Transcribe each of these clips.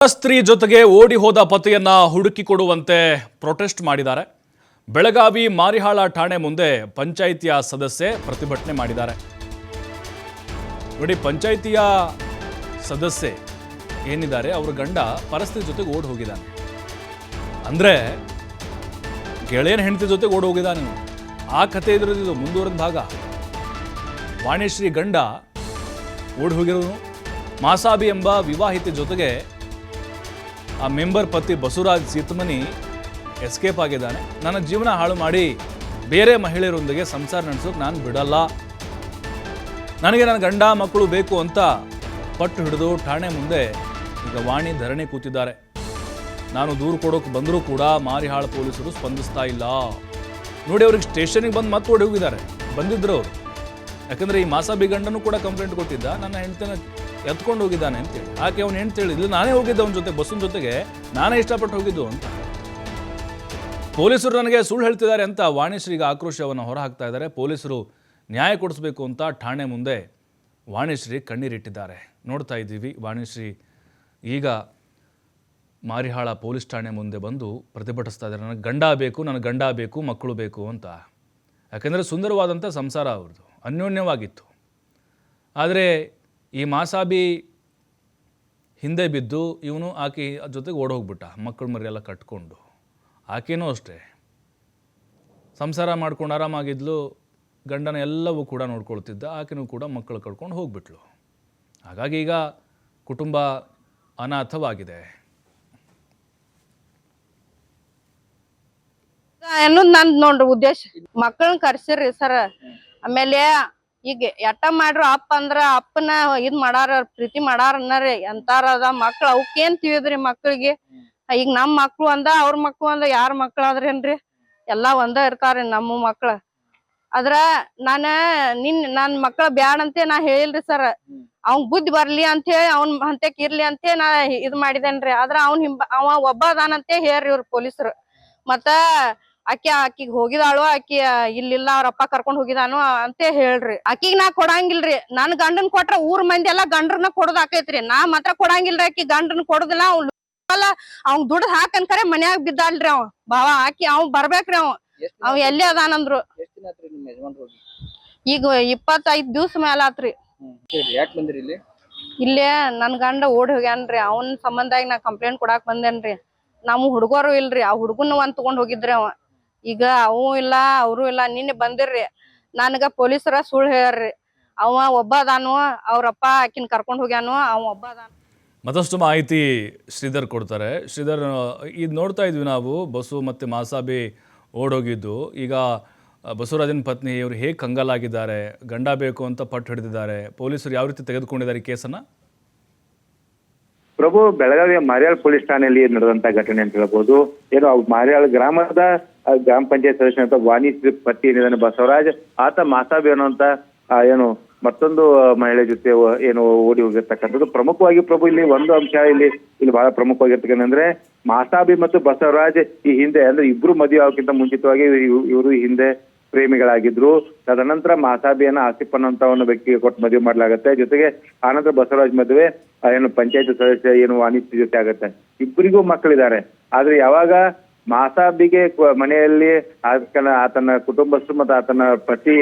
ಸ್ತ್ರೀ ಜೊತೆಗೆ ಓಡಿ ಹೋದ ಪತಿಯನ್ನ ಹುಡುಕಿಕೊಡುವಂತೆ ಪ್ರೊಟೆಸ್ಟ್ ಮಾಡಿದ್ದಾರೆ. ಬೆಳಗಾವಿ ಮಾರಿಹಾಳ ಠಾಣೆ ಮುಂದೆ ಪಂಚಾಯಿತಿಯ ಸದಸ್ಯೆ ಪ್ರತಿಭಟನೆ ಮಾಡಿದ್ದಾರೆ. ನೋಡಿ, ಪಂಚಾಯಿತಿಯ ಸದಸ್ಯೆ ಏನಿದ್ದಾರೆ ಅವರ ಗಂಡ ಪರಸ್ತ್ರೀ ಜೊತೆಗೆ ಓಡಿ ಹೋಗಿದ್ದಾನೆ. ಅಂದ್ರೆ ಗೆಳೆಯನ ಹೆಂಡತಿ ಜೊತೆಗೆ ಓಡಿ ಹೋಗಿದ್ದಾನೆ. ಆ ಕಥೆ ಇದ್ರದ್ದು ಮುಂದುವರೆದ ಭಾಗ. ವಾಣಿಶ್ರೀ ಗಂಡ ಓಡಿ ಹೋಗಿರೋನು ಮಾಸಾಬಿ ಎಂಬ ವಿವಾಹಿತೆ ಜೊತೆಗೆ ಆ ಮೆಂಬರ್ ಪತಿ ಬಸವರಾಜ್ ಸೀತಮನಿ ಎಸ್ಕೇಪ್ ಆಗಿದ್ದಾನೆ. ನನ್ನ ಜೀವನ ಹಾಳು ಮಾಡಿ ಬೇರೆ ಮಹಿಳೆಯರೊಂದಿಗೆ ಸಂಸಾರ ನಡೆಸೋಕೆ ನಾನು ಬಿಡಲ್ಲ, ನನಗೆ ನನ್ನ ಗಂಡ ಮಕ್ಕಳು ಬೇಕು ಅಂತ ಪಟ್ಟು ಹಿಡಿದು ಠಾಣೆ ಮುಂದೆ ಈಗ ವಾಣಿ ಧರಣಿ ಕೂತಿದ್ದಾರೆ. ನಾನು ದೂರು ಕೊಡೋಕೆ ಬಂದರೂ ಕೂಡ ಮಾರಿಹಾಳ ಪೊಲೀಸರು ಸ್ಪಂದಿಸ್ತಾ ಇಲ್ಲ. ನೋಡಿ, ಅವ್ರಿಗೆ ಸ್ಟೇಷನ್ಗೆ ಬಂದು ಮತ್ತೆ ಓಡಿ ಹೋಗಿದ್ದಾರೆ. ಬಂದಿದ್ರು ಅವರು, ಯಾಕಂದರೆ ಈ ಮಾಸಾಬಿ ಗಂಡನೂ ಕೂಡ ಕಂಪ್ಲೇಂಟ್ ಕೊಟ್ಟಿದ್ದ, ನನ್ನ ಹೆಂಡತಿನ ಎತ್ಕೊಂಡು ಹೋಗಿದ್ದಾನೆ ಅಂತೇಳಿ. ಆಕೆ ಅವ್ನು ಹೆಂಡ್ತಿ ಹೇಳಿದ್ಲು, ನಾನೇ ಹೋಗಿದ್ದೆ ಅವನ ಜೊತೆ, ಬಸ್ಸಿನ ಜೊತೆಗೆ ನಾನೇ ಇಷ್ಟಪಟ್ಟು ಹೋಗಿದ್ದು ಅಂತ. ಪೊಲೀಸರು ನನಗೆ ಸುಳ್ಳು ಹೇಳ್ತಿದ್ದಾರೆ ಅಂತ ವಾಣಿಶ್ರೀಗೆ ಆಕ್ರೋಶವನ್ನು ಹೊರಹಾಕ್ತಾ ಇದ್ದಾರೆ. ಪೊಲೀಸರು ನ್ಯಾಯ ಕೊಡಿಸ್ಬೇಕು ಅಂತ ಠಾಣೆ ಮುಂದೆ ವಾಣಿಶ್ರೀ ಕಣ್ಣೀರಿಟ್ಟಿದ್ದಾರೆ. ನೋಡ್ತಾ ಇದ್ದೀವಿ, ವಾಣಿಶ್ರೀ ಈಗ ಮಾರಿಹಾಳ ಪೊಲೀಸ್ ಠಾಣೆ ಮುಂದೆ ಬಂದು ಪ್ರತಿಭಟಿಸ್ತಾ ಇದ್ದಾರೆ. ನನಗೆ ಗಂಡ ಬೇಕು, ನನಗೆ ಗಂಡ ಬೇಕು, ಮಕ್ಕಳು ಬೇಕು ಅಂತ. ಯಾಕೆಂದರೆ ಸುಂದರವಾದಂಥ ಸಂಸಾರ ಅವ್ರದ್ದು, ಅನ್ಯೋನ್ಯವಾಗಿತ್ತು. ಆದರೆ ಈ ಮಾಸಾಬಿ ಹಿಂದೆ ಬಿದ್ದು ಇವನು ಆಕೆ ಜೊತೆಗೆ ಓಡೋಗ್ಬಿಟ್ಟ, ಮಕ್ಕಳು ಮರಿಯೆಲ್ಲ ಕಟ್ಕೊಂಡು. ಆಕೆನೂ ಅಷ್ಟೇ ಸಂಸಾರ ಮಾಡ್ಕೊಂಡು ಆರಾಮಾಗಿದ್ಲು, ಗಂಡನ ಎಲ್ಲವೂ ಕೂಡ ನೋಡ್ಕೊಳ್ತಿದ್ದ, ಆಕೆನೂ ಕೂಡ ಮಕ್ಕಳು ಕಟ್ಕೊಂಡು ಹೋಗ್ಬಿಟ್ಲು. ಹಾಗಾಗಿ ಈಗ ಕುಟುಂಬ ಅನಾಥವಾಗಿದೆ. ಅನ್ನೋದು ನಂದು ನೋಡ್ರಿ ಉದ್ದೇಶ. ಮಕ್ಕಳನ್ನ ಕರ್ಸಿರ್ರಿ ಸರ್. ಆಮೇಲೆ ಈಗ ಎಟ್ಟ ಮಾಡ್ರು ಅಪ್ಪ ಅಂದ್ರ ಅಪ್ಪನ ಇದ್ ಮಾಡಾರ, ಪ್ರೀತಿ ಮಾಡಾರ ಅನ್ನರಿ ಎಂತಾರದ ಮಕ್ಳು. ಅವಕ್ಕೇನ್ ತಿಳಿದ್ರಿ ಮಕ್ಳಿಗೆ? ಈಗ ನಮ್ ಮಕ್ಳು ಅಂದ ಅವ್ರ ಮಕ್ಳು ಅಂದ ಯಾರ ಮಕ್ಳು ಆದ್ರೇನ್ರಿ? ಎಲ್ಲಾ ಒಂದ ಇರ್ತಾರ್ರಿ ನಮ್ಮ ಮಕ್ಳ. ಅದ್ರ ನನ್ ಮಕ್ಳ ಬ್ಯಾಡಂತೆ ನಾ ಹೇಳಿಲ್ರಿ ಸರ್. ಅವ್ನ್ ಬುದ್ಧಿ ಬರ್ಲಿ ಅಂತ ಹೇಳಿ ಅವ್ನ್ ಹಂತಕ್ ಇರ್ಲಿ ಅಂತ ನಾ ಇದ್ ಮಾಡಿದೇನ್ರಿ. ಆದ್ರ ಅವ ಒಬ್ಬ ಅದಾನಂತೆ ಹೇಳ್ರಿ ಇವ್ರ ಪೊಲೀಸರು. ಮತ್ತ ಆಕಿಗ್ ಹೋಗಿದಾಳು, ಆಕಿ ಇಲ್ಲಿಲ್ಲ ಅವ್ರಪ್ಪ ಕರ್ಕೊಂಡ್ ಹೋಗಿದಾನು ಅಂತ ಹೇಳ್ರಿ. ಆಕಿಗ್ ನಾ ಕೊಡಂಗಿಲ್ರಿ. ನನ್ ಗಂಡನ್ ಕೊಟ್ರ ಊರ್ ಮಂದಿ ಎಲ್ಲಾ ಗಂಡ್ರನ್ನ ಕೊಡೋದ್ ಆಕೈತ್ರಿ. ನಾ ಮಾತ್ರ ಕೊಡಂಗಿಲ್ರಿ. ಆಕಿ ಗಂಡನ್ ಕೊಡುದಿಲ್ಲ. ಅವ್ನ್ ದುಡ್ಡು ಹಾಕನ್ ಕರೆ ಮನ್ಯಾಗ ಬಿದ್ದಾಳ್ರಿ ಅವ್ ಬಾವ. ಆಕಿ ಅವ್ ಬರ್ಬೇಕ್ರಿ. ಅವ್ ಎಲ್ಲಿ ಅದಾನಂದ್ರು. ಈಗ 25 ದಿವ್ಸ ಮ್ಯಾಲ ಆತ್ರಿ. ಇಲ್ಲೇ ನನ್ ಗಂಡ ಓಡಿ ಹೋಗ್ಯಾನ್ರಿ. ಅವನ್ ಸಂಬಂಧ ನಾ ಕಂಪ್ಲೇಂಟ್ ಕೊಡಾಕ್ ಬಂದೇನ್ರಿ. ನಮ್ ಹುಡುಗರು ಇಲ್ರಿ. ಆ ಹುಡುಗನ ಒಂದ್ ತಗೊಂಡ್ ಹೋಗಿದ್ರಿ ಅವ. ಈಗ ಅವು ಇಲ್ಲ, ಅವರು ಇಲ್ಲ. ನಿನ್ನೆ ಬಂದಿರ್ರಿ, ನನಗ ಪೊಲೀಸರ ಸುಳ್ಳು ಹೇಳ್ರಿ. ಅವ ಒಬ್ಬ ಅದಾನು, ಅವ್ರಪ್ಪ ಆಕಿನ ಕರ್ಕೊಂಡ್ ಹೋಗ್ಯಾನು, ಅವ ಒಬ್ಬ ಅದಾನು. ಮತ್ತಷ್ಟು ಮಾಹಿತಿ ಶ್ರೀಧರ್ ಕೊಡ್ತಾರೆ. ಶ್ರೀಧರ್, ಇದು ನೋಡ್ತಾ ಇದ್ವಿ ನಾವು, ಬಸು ಮತ್ತು ಮಾಸಾಬಿ ಓಡೋಗಿದ್ದು. ಈಗ ಬಸವರಾಜನ ಪತ್ನಿ ಇವರು ಹೇಗೆ ಕಂಗಾಲಾಗಿದ್ದಾರೆ, ಗಂಡ ಬೇಕು ಅಂತ ಪಟ್ಟು ಹಿಡಿದಿದ್ದಾರೆ, ಪೊಲೀಸರು ಯಾವ ರೀತಿ ತೆಗೆದುಕೊಂಡಿದ್ದಾರೆ ಈ ಕೇಸನ್ನು? ಪ್ರಭು, ಬೆಳಗಾವಿಯ ಮಾರಿಯಾಳ ಪೊಲೀಸ್ ಠಾಣೆಯಲ್ಲಿ ನಡೆದಂತ ಘಟನೆ ಅಂತ ಹೇಳ್ಬೋದು. ಏನು ಮಾರಿಯಾಳ ಗ್ರಾಮದ ಗ್ರಾಮ ಪಂಚಾಯತ್ ಸದಸ್ಯನಂತ ವಾಣಿಶ್ರೀ ಪತಿ ಏನಿದ್ದಾನೆ ಬಸವರಾಜ್, ಆತ ಮಾಸಾಬಿ ಅನ್ನುವಂತ ಏನು ಮತ್ತೊಂದು ಮಹಿಳೆ ಜೊತೆ ಏನು ಓಡಿ ಹೋಗಿರ್ತಕ್ಕಂಥದ್ದು. ಪ್ರಮುಖವಾಗಿ ಪ್ರಭು ಇಲ್ಲಿ ಒಂದು ಅಂಶ ಇಲ್ಲಿ ಬಹಳ ಪ್ರಮುಖವಾಗಿರ್ತಕ್ಕಂದ್ರೆ, ಮಾಸಾಬಿ ಮತ್ತು ಬಸವರಾಜ್ ಈ ಹಿಂದೆ ಅಂದ್ರೆ ಇಬ್ರು ಮದುವೆ ಆಗೋಕ್ಕಿಂತ ಮುಂಚಿತವಾಗಿ ಇವರು ಹಿಂದೆ ಪ್ರೇಮಿಗಳಾಗಿದ್ರು. ತದನಂತರ ಮಾಸಾಬಿಯನ್ನ ಆಸಿಫ್ ಅನ್ನುವಂತ ಒಂದು ವ್ಯಕ್ತಿಗೆ ಕೊಟ್ಟು ಮದುವೆ ಮಾಡ್ಲಾಗತ್ತೆ. ಜೊತೆಗೆ ಆನಂತರ ಬಸವರಾಜ್ ಮದುವೆ ಏನು ಪಂಚಾಯತ್ ಸದಸ್ಯ ಏನು ವಾಣಿಶ್ರೀ ಜೊತೆ ಆಗತ್ತೆ. ಇಬ್ಬರಿಗೂ ಮಕ್ಕಳಿದ್ದಾರೆ. ಆದ್ರೆ ಯಾವಾಗ ಮಾಸಾಬಿಗೆ ಮನೆಯಲ್ಲಿ ಆತನ ಕುಟುಂಬಸ್ಥರು ಮತ್ತು ಆತನ ಪತಿ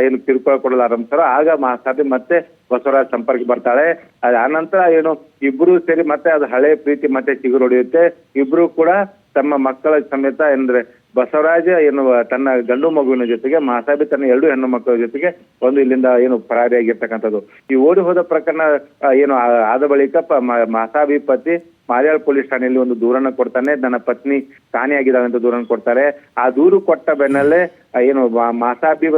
ಏನು ಕಿರುಕುಳ ಕೊಡಲು ಆರಂಭಿಸ್ತಾರೋ, ಆಗ ಮಾಸಾಬಿ ಮತ್ತೆ ಬಸವರಾಜ್ ಸಂಪರ್ಕ ಬರ್ತಾಳೆ. ಆನಂತರ ಏನು ಇಬ್ರು ಸೇರಿ ಮತ್ತೆ ಅದು ಹಳೆ ಪ್ರೀತಿ ಮತ್ತೆ ಚಿಗುರು ಹೊಡೆಯುತ್ತೆ. ಇಬ್ರು ಕೂಡ ತಮ್ಮ ಮಕ್ಕಳ ಸಮೇತ ಅಂದ್ರೆ ಬಸವರಾಜ ಏನು ತನ್ನ ಗಂಡು ಮಗುವಿನ ಜೊತೆಗೆ, ಮಾಸಾಬಿ ತನ್ನ 2 ಹೆಣ್ಣು ಮಕ್ಕಳ ಜೊತೆಗೆ ಇಲ್ಲಿಂದ ಏನು ಪರಾರಿಯಾಗಿರ್ತಕ್ಕಂಥದ್ದು. ಈ ಓಡಿ ಹೋದ ಪ್ರಕರಣ ಏನು ಆದ ಬಳಿಕ ಮಾಸಾಬಿ ಪತಿ ಮಾರಿಯಾಳ ಪೊಲೀಸ್ ಠಾಣೆಯಲ್ಲಿ ಒಂದು ದೂರನ್ನ ಕೊಡ್ತಾನೆ. ನನ್ನ ಪತ್ನಿ ಕಾಣೆಯಾಗಿದ್ದಾಳೆ ಅಂತ ದೂರನ್ನ ಕೊಡ್ತಾರೆ. ಆ ದೂರು ಕೊಟ್ಟ ಬೆನ್ನಲ್ಲೇ ಏನು ಮಾಸಾಬಿ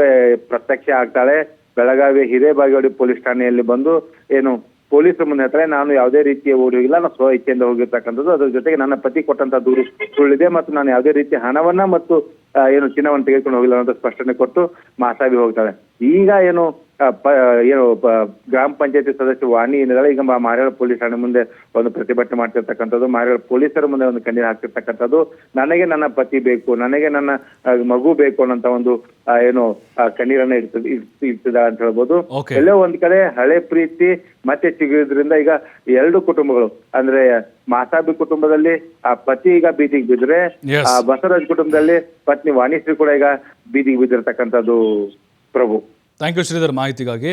ಪ್ರತ್ಯಕ್ಷ ಆಗ್ತಾಳೆ. ಬೆಳಗಾವಿ ಹಿರೇಬಾಗೇವಾಡಿ ಪೊಲೀಸ್ ಠಾಣೆಯಲ್ಲಿ ಬಂದು ಏನು ಪೊಲೀಸರ ಮುಂದೆ ಹೇಳ್ತಾರೆ, ನಾನು ಯಾವುದೇ ರೀತಿಯ ಓಡಿ ಹೋಗಿಲ್ಲ, ನಾನು ಸ್ವ ಇಚ್ಛೆಯಿಂದ ಹೋಗಿರ್ತಕ್ಕಂಥದ್ದು. ಅದ್ರ ಜೊತೆಗೆ ನನ್ನ ಪತಿ ಕೊಟ್ಟಂತ ದೂರು ಸುಳ್ಳಿದೆ ಮತ್ತು ನಾನು ಯಾವುದೇ ರೀತಿಯ ಹಣವನ್ನ ಮತ್ತು ಏನು ಚಿನ್ನವನ್ನು ತೆಗೆದುಕೊಂಡು ಹೋಗಿಲ್ಲ ಅಂತ ಸ್ಪಷ್ಟನೆ ಕೊಟ್ಟು ಮಾಸಾಬಿ ಹೋಗ್ತಾಳೆ. ಈಗ ಏನು ಗ್ರಾಮ ಪಂಚಾಯತಿ ಸದಸ್ಯ ವಾಣಿ ಏನಿದಾಳೆ ಈಗ ಮಾರಿಹಾಳ ಪೊಲೀಸ್ ಠಾಣೆ ಮುಂದೆ ಒಂದು ಪ್ರತಿಭಟನೆ ಮಾಡ್ತಿರ್ತಕ್ಕಂಥದ್ದು, ಮಾರಿಹಾಳ ಪೊಲೀಸರ ಮುಂದೆ ಒಂದು ಕಣ್ಣೀರು ಹಾಕ್ತಿರ್ತಕ್ಕಂಥದ್ದು. ನನಗೆ ನನ್ನ ಪತಿ ಬೇಕು, ನನಗೆ ನನ್ನ ಮಗು ಬೇಕು ಅನ್ನೋಂತ ಒಂದು ಕಣ್ಣೀರನ್ನ ಇಡ್ತಿದ್ದಾಳೆ ಅಂತ ಹೇಳ್ಬೋದು. Okay. ಎಲ್ಲೋ ಒಂದ್ ಕಡೆ ಹಳೆ ಪ್ರೀತಿ ಮತ್ತೆ ಸಿಗೋದ್ರಿಂದ ಈಗ ಎರಡು ಕುಟುಂಬಗಳು ಅಂದ್ರೆ ಮಾಸಾಬಿ ಕುಟುಂಬದಲ್ಲಿ ಆ ಪತಿ ಈಗ ಬೀದಿಗೆ ಬಿದ್ರೆ, Yes. ಆ ಬಸವರಾಜ್ ಕುಟುಂಬದಲ್ಲಿ ಪತ್ನಿ ವಾಣಿಶ್ರೀ ಕೂಡ ಈಗ ಬೀದಿಗೆ ಬಿದ್ದಿರ್ತಕ್ಕಂಥದ್ದು. ಪ್ರಭು, ಥ್ಯಾಂಕ್ ಯು ಶ್ರೀಧರ್ ಮಾಹಿತಿಗಾಗಿ.